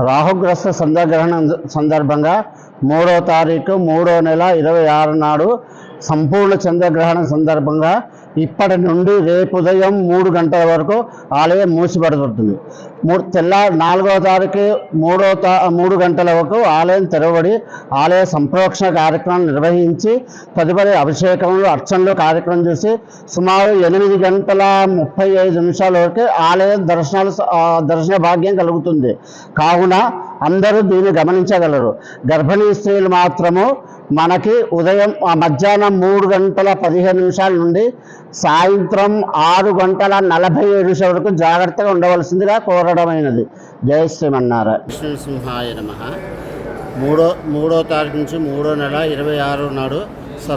రాహుగ్రస్త చంద్రగ్రహణం సందర్భంగా 3వ తారీఖు 3వ నెల 26 నాడు సంపూర్ణ చంద్రగ్రహణం సందర్భంగా ఇప్పటి నుండి రేపు ఉదయం 3 గంటల వరకు ఆలయం మూసిపడుతుంది. తెల్లారి 4వ తారీఖు 3 గంటల వరకు ఆలయం తెరవబడి ఆలయ సంప్రోక్షణ కార్యక్రమం నిర్వహించి తదుపరి అభిషేకములు అర్చనలు కార్యక్రమం చేసి సుమారు 8 గంటల 35 నిమిషాల వరకు ఆలయ దర్శన భాగ్యం కలుగుతుంది. కావున అందరూ దీన్ని గమనించగలరు. గర్భిణీ స్త్రీలు మాత్రము మనకి ఉదయం మధ్యాహ్నం 3 గంటల 15 నిమిషాల నుండి సాయంత్రం 6 గంటల 47 నిమిషాల వరకు జాగ్రత్తగా ఉండవలసిందిగా కోరడమైనది. జై శ్రీమన్నారాయణ. విష్ణుసింహాయ నమః. 3వ తారీఖు నుంచి 3వ నెల 26 నాడు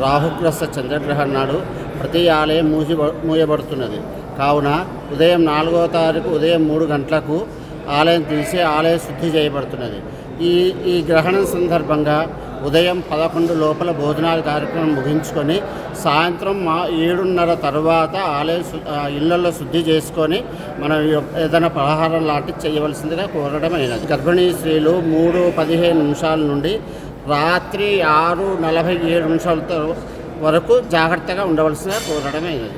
రాహుగ్రస్త చంద్రగ్రహణం నాడు ప్రతి ఆలయం మూయబడుతున్నది. కావున ఉదయం 4వ తారీఖు ఉదయం 3 గంటలకు ఆలయం తీసి ఆలయ శుద్ధి చేయబడుతున్నది. ఈ గ్రహణం సందర్భంగా ఉదయం 11 లోపల భోజనాల కార్యక్రమం ముగించుకొని సాయంత్రం 7:30 తర్వాత ఇళ్లలో శుద్ధి చేసుకొని మనం ఏదైనా పలహారం లాంటివి చేయవలసిందిగా కోరడమైనది. గర్భిణీ స్త్రీలు 3:15 నిమిషాల నుండి రాత్రి 6:47 నిమిషాల వరకు జాగ్రత్తగా ఉండవలసిందిగా కోరడమైనది.